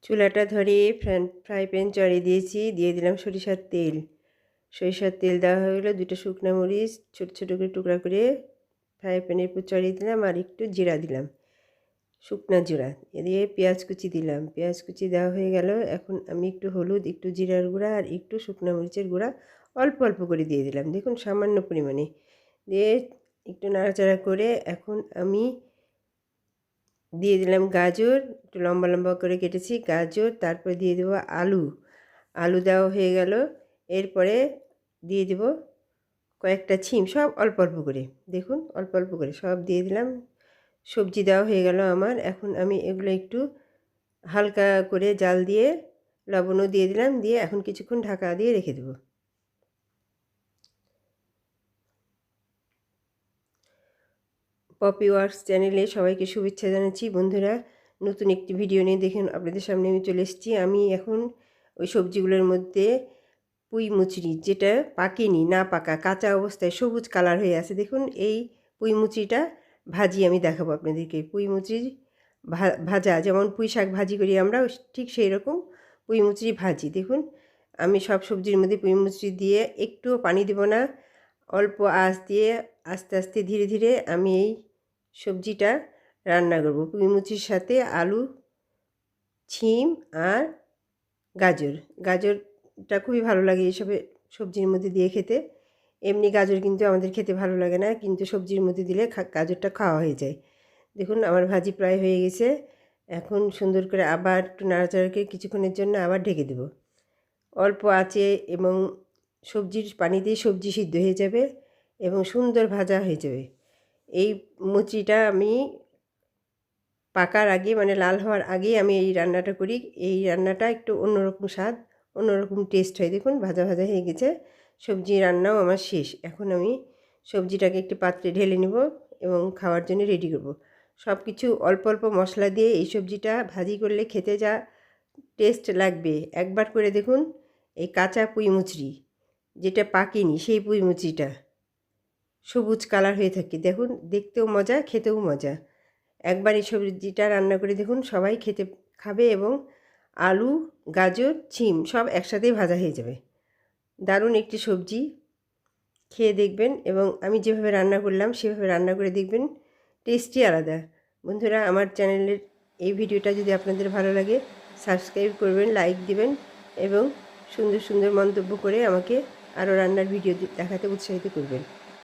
চুলাটা ধরিয়ে fry pan চড়িয়ে দিয়েছি, দিয়ে দিলাম সরিষার তেল। সরিষার তেল দেওয়া হয়ে গেলো, 2টা শুকনো মরিচ ছোট ছোট করে টুকরা করে ফ্রাই প্যানের উপর চড়িয়ে দিলাম, আর একটু জিরা দিলাম, শুকনা জিরা। দিয়ে পেঁয়াজ কুচি দিলাম, পেঁয়াজ কুচি দেওয়া হয়ে গেল। এখন আমি একটু হলুদ, একটু জিরার গুঁড়া আর একটু শুকনো মরিচের গুঁড়া অল্প অল্প করে দিয়ে দিলাম, দেখুন সামান্য পরিমাণে। দিয়ে একটু নাড়াচাড়া করে এখন আমি দিয়ে দিলাম গাজর, একটু লম্বা লম্বা করে কেটেছি গাজর। তারপরে দিয়ে দেবো আলু। আলু দেওয়া হয়ে গেল। এরপরে দিয়ে দেব কয়েকটা ছিম, সব অল্প অল্প করে, দেখুন অল্প অল্প করে সব দিয়ে দিলাম। সবজি দেওয়া হয়ে গেল আমার। এখন আমি এগুলো একটু হালকা করে জাল দিয়ে লবণও দিয়ে দিলাম, দিয়ে এখন কিছুক্ষণ ঢাকা দিয়ে রেখে দেবো। পপি ওয়ার্কস চ্যানেলে সবাইকে শুভেচ্ছা জানাচ্ছি। বন্ধুরা, নতুন একটি ভিডিও নিয়ে দেখুন আপনাদের সামনে আমি চলে এসেছি। আমি এখন ওই সবজিগুলোর মধ্যে পুঁই মুচড়ি, যেটা পাকেনি, না পাকা, কাঁচা অবস্থায় সবুজ কালার হয়ে আছে, দেখুন এই পুঁই মুচড়িটা ভাজি আমি দেখাবো আপনাদেরকে। পুঁই মুচড়ি ভাজা, যেমন পুঁই শাক ভাজি করি আমরা, ঠিক সেই রকম পুঁই মুচড়ি ভাজি। দেখুন আমি সব সবজির মধ্যে পুঁই মুচড়ি দিয়ে একটুও পানি দেব না, অল্প আঁচ দিয়ে আস্তে আস্তে ধীরে ধীরে আমি এই সবজিটা রান্না করব। পুঁই মুচড়ির সাথে আলু, ছিম আর গাজর। গাজরটা খুবই ভালো লাগে এইসবে সবজির মধ্যে দিয়ে খেতে। এমনি গাজর কিন্তু আমাদের খেতে ভালো লাগে না, কিন্তু সবজির মধ্যে দিলে গাজরটা খাওয়া হয়ে যায়। দেখুন আমার ভাজি প্রায় হয়ে গেছে। এখন সুন্দর করে আবার একটু নাড়াচাড়া করে কিছুক্ষণের জন্য আবার ঢেকে দেব অল্প আঁচে, এবং সবজির পানি দিয়ে সবজি সিদ্ধ হয়ে যাবে এবং সুন্দর ভাজা হয়ে যাবে। এই মুচড়িটা আমি পাকার আগে, মানে লাল হওয়ার আগেই আমি এই রান্নাটা করি। এই রান্নাটা একটু অন্যরকম স্বাদ, অন্যরকম টেস্ট হয়। দেখুন ভাজা ভাজা হয়ে গেছে, সবজি রান্নাও আমার শেষ। এখন আমি সবজিটাকে একটি পাত্রে ঢেলে নেব এবং খাওয়ার জন্য রেডি করব। সব কিছু অল্প অল্প মশলা দিয়ে এই সবজিটা ভাজি করলে খেতে যা টেস্ট লাগবে, একবার করে দেখুন। এই কাঁচা পুঁই মুচড়ি, যেটা পাকেনি, সেই পুঁই মুচড়িটা সবুজ কালার হয়ে থাকে, দেখুন দেখতেও মজা, খেতেও মজা। একবার এই সবজিটা রান্না করে দেখুন, সবাই খেতে খাবে এবং আলু, গাজর, ছিম সব একসাথেই ভাজা হয়ে যাবে। দারুণ একটি সবজি, খেয়ে দেখবেন এবং আমি যেভাবে রান্না করলাম সেভাবে রান্না করে দেখবেন, টেস্টই আলাদা। বন্ধুরা, আমার চ্যানেলের এই ভিডিওটা যদি আপনাদের ভালো লাগে, সাবস্ক্রাইব করবেন, লাইক দিবেন এবং সুন্দর সুন্দর মন্তব্য করে আমাকে আরও রান্নার ভিডিও দেখাতে উৎসাহিত করবেন।